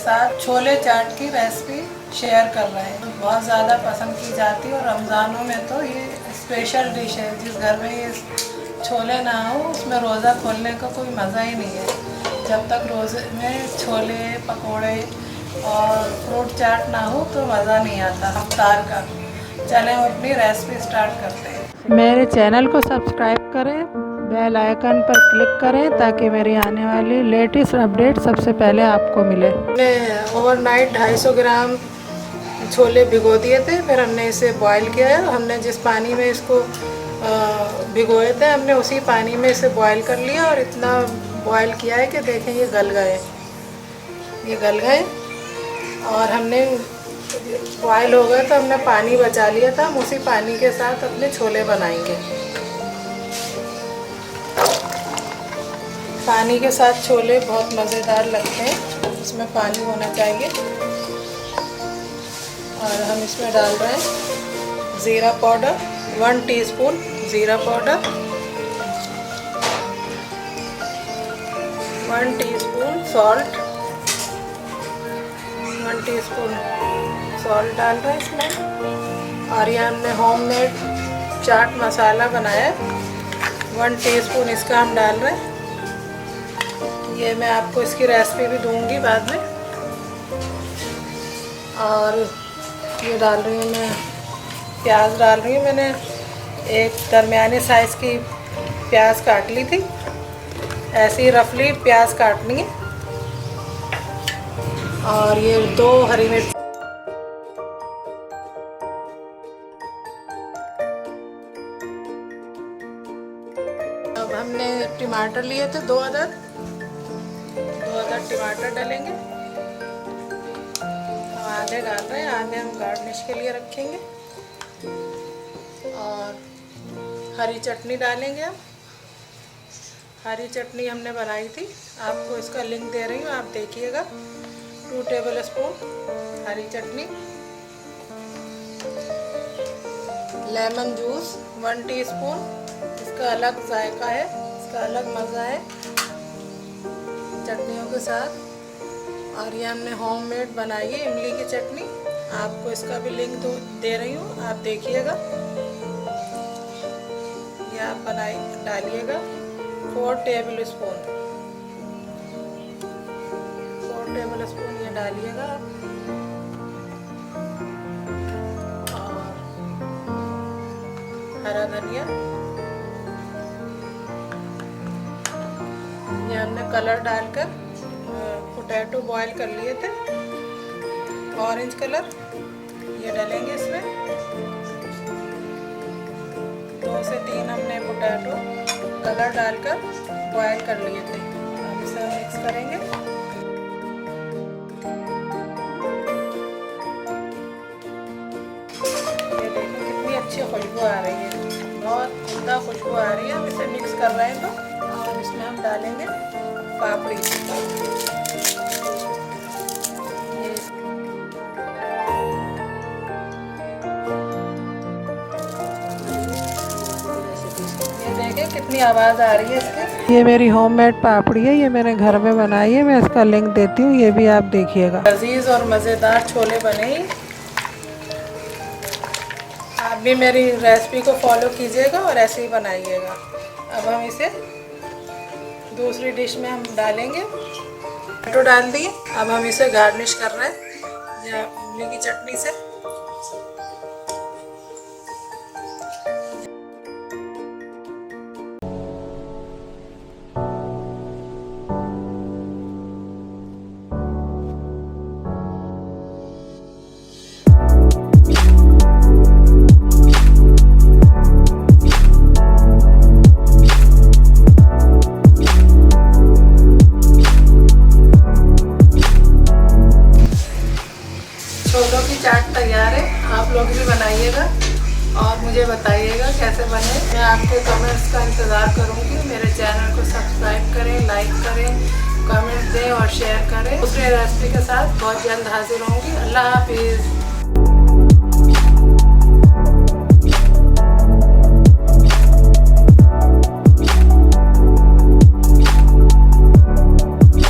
साथ छोले चाट की recipe share कर रहे हैं। बहुत ज़्यादा पसंद की जाती है और रमज़ानों में तो ये स्पेशल डिश है। जिस घर में ये छोले ना हो उसमें रोज़ा खोलने का कोई मज़ा ही नहीं है। जब तक रोज़े में छोले पकोड़े और फ्रूट चाट ना हो तो मज़ा नहीं आता इफ्तार का। चलें अपनी रेसिपी स्टार्ट करते हैं। मेरे चैनल को सब्सक्राइब करें, बेल आइकन पर क्लिक करें ताकि मेरी आने वाली लेटेस्ट अपडेट सबसे पहले आपको मिले। हमने ओवरनाइट 250 ग्राम छोले भिगो दिए थे, फिर हमने इसे बॉईल किया है। हमने जिस पानी में इसको भिगोए थे हमने उसी पानी में इसे बॉईल कर लिया और इतना बॉईल किया है कि देखें ये गल गए। और हमने बॉयल हो गए तो हमने पानी बचा लिया था। हम उसी पानी के साथ अपने छोले बनाएंगे। पानी के साथ छोले बहुत मज़ेदार लगते हैं, इसमें पानी होना चाहिए। और हम इसमें डाल रहे हैं ज़ीरा पाउडर 1 टीस्पून, ज़ीरा powder 1 teaspoon, salt 1 teaspoon salt डाल रहे हैं इसमें। और ये हमने होममेड चाट मसाला बनाया है 1 टीस्पून, इसका हम डाल रहे हैं। ये मैं आपको इसकी रेसिपी भी दूंगी बाद में। और ये डाल रही हूँ मैं प्याज डाल रही हूँ। मैंने एक दरमियाने साइज़ की प्याज काट ली थी। ऐसे ही रफली प्याज काटनी है। और ये 2 हरी मिर्च, अब हमने टमाटर लिए थे 2 अदद टमाटर डालेंगे। हम आधे डाल रहे हैं, आधे हम गार्निश के लिए रखेंगे। और हरी चटनी डालेंगे हम। हरी चटनी हमने बनाई थी, आपको इसका लिंक दे रही हूँ, आप देखिएगा। 2 टेबल स्पून हरी चटनी। लेमन जूस 1 टीस्पून, इसका अलग जायका है, इसका अलग मज़ा है चटनियों के साथ। और ये हमने होममेड बनाई है इमली की चटनी, आपको इसका भी लिंक दे रही हूँ, आप देखिएगा। ये आप डालिएगा 4 टेबल स्पून ये डालिएगा आप। और हरा धनिया, ये हमने कलर डालकर पोटैटो बॉईल कर लिए थे, ऑरेंज कलर, ये डालेंगे इसमें। 2 से 3 हमने पोटैटो कलर डालकर बॉईल कर लिए थे। अब इसे मिक्स करेंगे। ये देखिए कितनी अच्छी खुशबू आ रही है, बहुत उम्दा खुशबू आ रही है। हम इसे मिक्स कर रहे हैं तो। और इसमें हम डालेंगे पापड़ी। ये देखिए कितनी आवाज़ आ रही है इसकी। ये मेरी होममेड पापड़ी है, ये मैंने घर में बनाई है। मैं इसका लिंक देती हूँ, ये भी आप देखिएगा। लजीज और मज़ेदार छोले बने। आप भी मेरी रेसिपी को फॉलो कीजिएगा और ऐसे ही बनाइएगा। अब हम इसे दूसरी डिश में हम डालेंगे। टमाटो डाल दिए, अब हम इसे गार्निश कर रहे हैं या इमली की चटनी से। छोलों की चाट तैयार है, आप लोग भी बनाइएगा और मुझे बताइएगा कैसे बने। मैं आपके कमेंट्स का इंतज़ार करूँगी। मेरे चैनल को सब्सक्राइब करें, लाइक करें, कमेंट दें और शेयर करें। दूसरे रेसिपी के साथ बहुत जल्द हाजिर होंगी। अल्लाह हाफिज़।